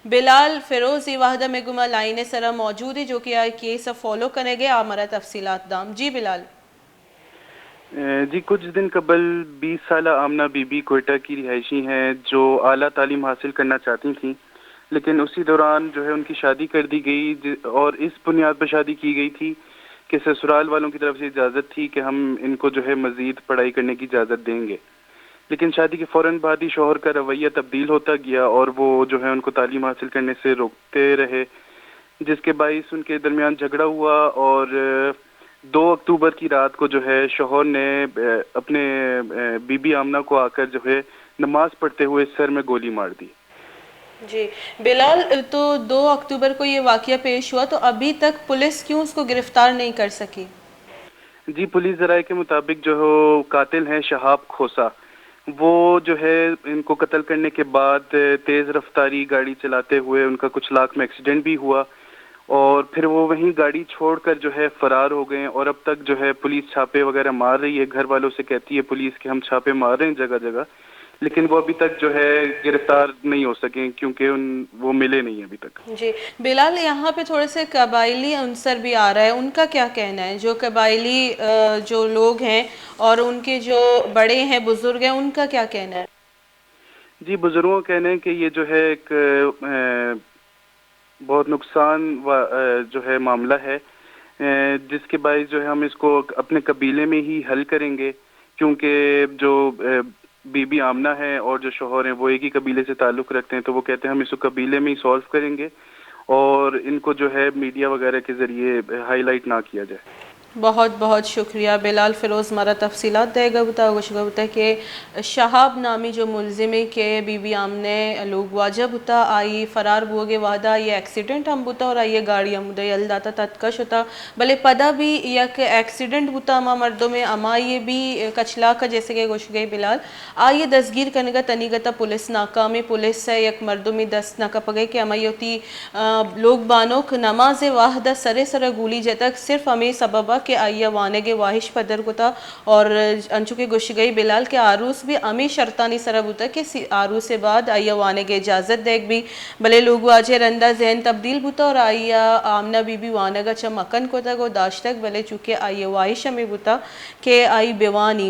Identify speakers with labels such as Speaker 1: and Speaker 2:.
Speaker 1: بلال فیروز ای واحدہ میں گما لائن سرا موجود ہے جو کہ آئی کیس فالو کرنے گے ہمارا تفصیلات دام جی بلال
Speaker 2: جی کچھ دن قبل 20 سالہ آمنہ بی بی کوئٹہ کی رہائشی ہیں جو اعلیٰ تعلیم حاصل کرنا چاہتی تھیں، لیکن اسی دوران جو ہے ان کی شادی کر دی گئی اور اس بنیاد پر شادی کی گئی تھی کہ سسرال والوں کی طرف سے اجازت تھی کہ ہم ان کو جو ہے مزید پڑھائی کرنے کی اجازت دیں گے، لیکن شادی کے فوراً بعد ہی شوہر کا رویہ تبدیل ہوتا گیا اور وہ جو ہے ان کو تعلیم حاصل کرنے سے روکتے رہے، جس کے باعث ان کے درمیان جھگڑا ہوا اور 2 اکتوبر کی رات کو جو ہے شوہر نے اپنے بی بی آمنہ کو آ کر جو ہے نماز پڑھتے ہوئے سر میں گولی مار دی۔
Speaker 1: جی بلال، تو 2 اکتوبر کو یہ واقعہ پیش ہوا تو ابھی تک پولیس کیوں اس کو گرفتار نہیں کر سکی؟
Speaker 2: جی پولیس ذرائع کے مطابق جو قاتل ہیں شہاب کھوسا، وہ جو ہے ان کو قتل کرنے کے بعد تیز رفتاری گاڑی چلاتے ہوئے ان کا کچھ لاکھ میں ایکسیڈنٹ بھی ہوا اور پھر وہ وہیں گاڑی چھوڑ کر جو ہے فرار ہو گئے اور اب تک جو ہے پولیس چھاپے وغیرہ مار رہی ہے، گھر والوں سے کہتی ہے پولیس کہ ہم چھاپے مار رہے ہیں جگہ جگہ، لیکن وہ ابھی تک جو ہے گرفتار نہیں ہو سکے کیونکہ وہ ملے نہیں ابھی تک۔
Speaker 1: جی بلال، یہاں پہ تھوڑے سے قبائلی عنصر بھی آ رہا ہے، ان کا کیا کہنا ہے؟ جو قبائلی جو لوگ ہیں اور ان کے جو بڑے ہیں بزرگ ہیں ان کا کیا کہنا ہے؟
Speaker 2: جی بزرگوں کا کہنا ہے کہ یہ جو ہے ایک بہت نقصان جو ہے معاملہ ہے، جس کے باعث جو ہے ہم اس کو اپنے قبیلے میں ہی حل کریں گے، کیونکہ جو بی بی آمنہ ہے اور جو شوہر ہیں وہ ایک ہی قبیلے سے تعلق رکھتے ہیں، تو وہ کہتے ہیں ہم اس کو قبیلے میں ہی سولو کریں گے اور ان کو جو ہے میڈیا وغیرہ کے ذریعے ہائی لائٹ نہ کیا جائے۔
Speaker 1: بہت بہت شکریہ بلال فیروز، ہمارا تفصیلات دے گا بتا گوشگا بتا کہ شہاب نامی جو ملزمی کے بی بی آمنے لوگ واجب ہوتا آئی فرار بوگے وعدہ یہ ایکسیڈنٹ ہم بتا اور آئیے گاڑی ہم دے الداتا تتکش ہوتا بلے پدا بھی یک ایکسیڈنٹ ہوتا اما مردوں میں اما یہ بھی کچلا کا جیسے کہ گوشگے بلال آئیے دستگیر کرنے گا تنیگتا پولیس ناکامی پولیس ہے یک مردوں میں دست ناکا پگے کہ اما یوتی لوگ بانوک نماز واحدہ سرے سرے گولی جتک صرف ہمیں سببہ کہ آئیے وانگے واحش پدر کو تھا اور انچو کے گوش گئی بلال کے آروس بھی امی شرطانی سرب ہوتا کہ آروس سے بعد آئیے وانگے اجازت دیکھ بھی بلے لوگو آجے رندہ ذہن تبدیل ہوتا اور آئیے آمنہ بی بی وانگا چا مکن کو تھا گو داشتک بلے چونکہ آئیے واحش ہمیں ہوتا کہ آئی بیوانی